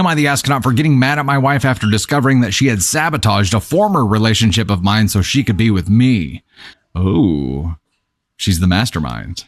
Am I the astronaut for getting mad at my wife after discovering that she had sabotaged a former relationship of mine so she could be with me? Oh, she's the mastermind.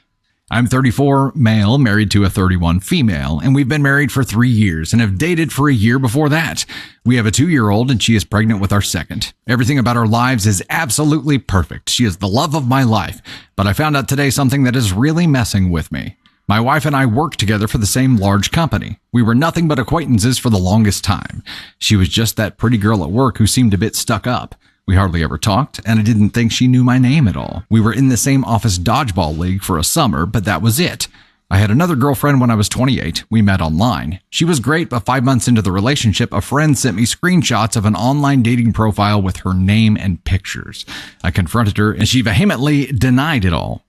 I'm 34, male, married to a 31 female, and we've been married for 3 years and have dated for a year before that. We have a 2-year-old and she is pregnant with our second. Everything about our lives is absolutely perfect. She is the love of my life, but I found out today something that is really messing with me. My wife and I worked together for the same large company. We were nothing but acquaintances for the longest time. She was just that pretty girl at work who seemed a bit stuck up. We hardly ever talked, and I didn't think she knew my name at all. We were in the same office dodgeball league for a summer, but that was it. I had another girlfriend when I was 28. We met online. She was great, but 5 months into the relationship, a friend sent me screenshots of an online dating profile with her name and pictures. I confronted her, and she vehemently denied it all.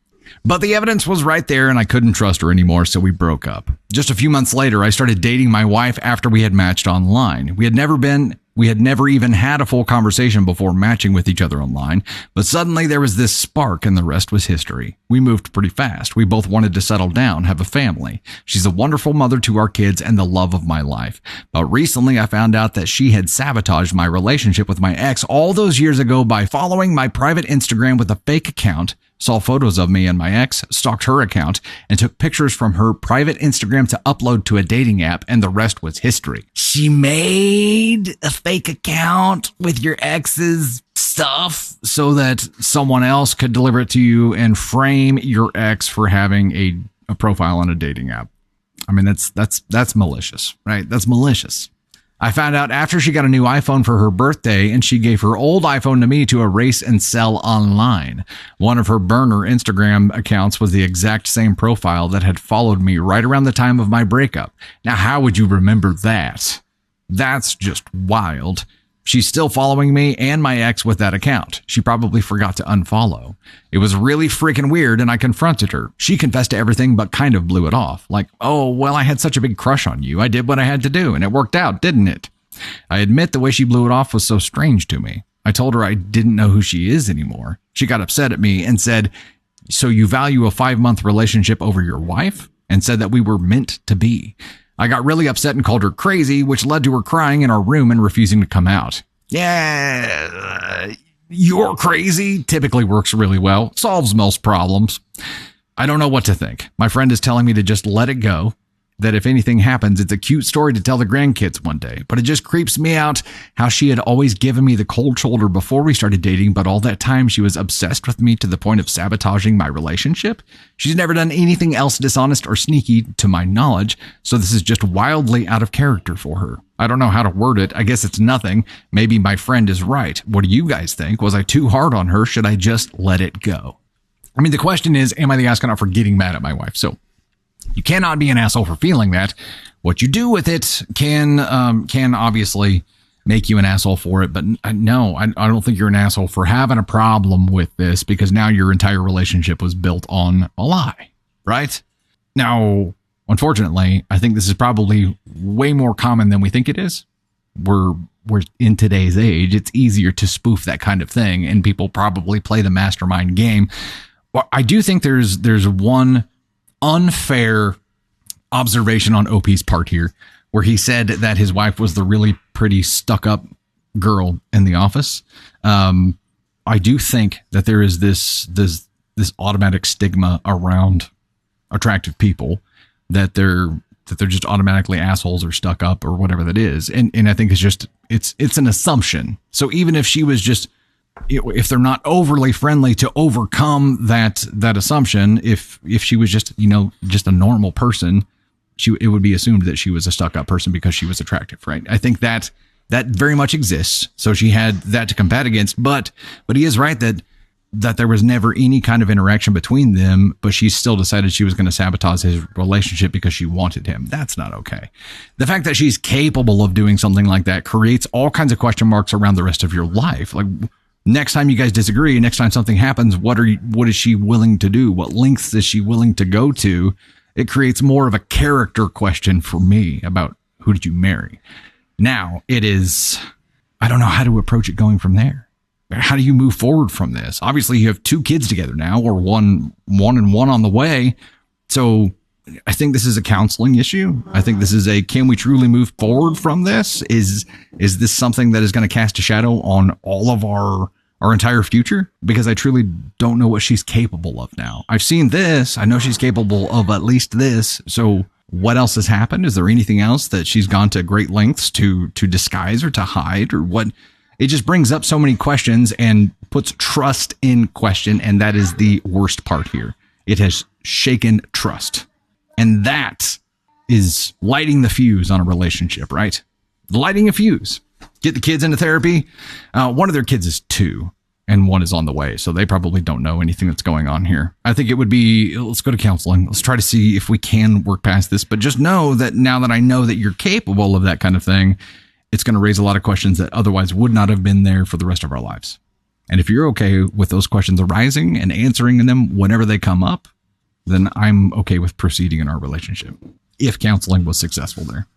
But the evidence was right there, and I couldn't trust her anymore, so we broke up. Just a few months later, I started dating my wife after we had matched online. We had never even had a full conversation before matching with each other online, but suddenly there was this spark and the rest was history. We moved pretty fast. We both wanted to settle down, have a family. She's a wonderful mother to our kids and the love of my life. But recently I found out that she had sabotaged my relationship with my ex all those years ago by following my private Instagram with a fake account, saw photos of me and my ex, stalked her account, and took pictures from her private Instagram to upload to a dating app, and the rest was history. She made a fake account with your ex's stuff so that someone else could deliver it to you and frame your ex for having a profile on a dating app. I mean, that's malicious, right? That's malicious. I found out after she got a new iPhone for her birthday and she gave her old iPhone to me to erase and sell online. One of her burner Instagram accounts was the exact same profile that had followed me right around the time of my breakup. Now, how would you remember that? That's just wild. She's still following me and my ex with that account. She probably forgot to unfollow. It was really freaking weird and I confronted her. She confessed to everything but kind of blew it off. Like, oh, well, I had such a big crush on you. I did what I had to do and it worked out, didn't it? I admit the way she blew it off was so strange to me. I told her I didn't know who she is anymore. She got upset at me and said, so you value a 5-month relationship over your wife? And said that we were meant to be. I got really upset and called her crazy, which led to her crying in our room and refusing to come out. Yeah, you're crazy typically works really well, solves most problems. I don't know what to think. My friend is telling me to just let it go, that if anything happens, it's a cute story to tell the grandkids one day. But it just creeps me out how she had always given me the cold shoulder before we started dating, but all that time she was obsessed with me to the point of sabotaging my relationship. She's never done anything else dishonest or sneaky to my knowledge, so this is just wildly out of character for her. I don't know how to word it. I guess it's nothing. Maybe my friend is right. What do you guys think? Was I too hard on her? Should I just let it go? I mean, the question is, am I the astronaut for getting mad at my wife? So you cannot be an asshole for feeling that. What you do with it can obviously make you an asshole for it. But no, I don't think you're an asshole for having a problem with this because now your entire relationship was built on a lie, right? Now, unfortunately, I think this is probably way more common than we think it is. We're in today's age. It's easier to spoof that kind of thing, and people probably play the mastermind game. Well, I do think there's one unfair observation on OP's part here, where he said that his wife was the really pretty stuck-up girl in the office. I do think that there is this automatic stigma around attractive people that they're just automatically assholes or stuck up or whatever that is, and I think it's an assumption. So even if she was just, if they're not overly friendly to overcome that assumption, if she was just a normal person, it would be assumed that she was a stuck up person because she was attractive, right? I think that very much exists. So she had that to combat against, but he is right that there was never any kind of interaction between them, but she still decided she was going to sabotage his relationship because she wanted him. That's not okay. The fact that she's capable of doing something like that creates all kinds of question marks around the rest of your life. Like, next time you guys disagree, next time something happens, what is she willing to do? What lengths is she willing to go to? It creates more of a character question for me about who did you marry? Now it is, I don't know how to approach it going from there. How do you move forward from this? Obviously you have 2 kids together now, or one on the way. So I think this is a counseling issue. I think this is can we truly move forward from this? Is this something that is going to cast a shadow on all of our entire future? Because I truly don't know what she's capable of now. I've seen this. I know she's capable of at least this. So what else has happened? Is there anything else that she's gone to great lengths to disguise or to hide, or what? It just brings up so many questions and puts trust in question. And that is the worst part here. It has shaken trust. And that is lighting the fuse on a relationship, right? Lighting a fuse. Get the kids into therapy. One of their kids is 2 and one is on the way. So they probably don't know anything that's going on here. I think it would be, let's go to counseling. Let's try to see if we can work past this. But just know that now that I know that you're capable of that kind of thing, it's going to raise a lot of questions that otherwise would not have been there for the rest of our lives. And if you're okay with those questions arising and answering them whenever they come up, then I'm okay with proceeding in our relationship if counseling was successful there.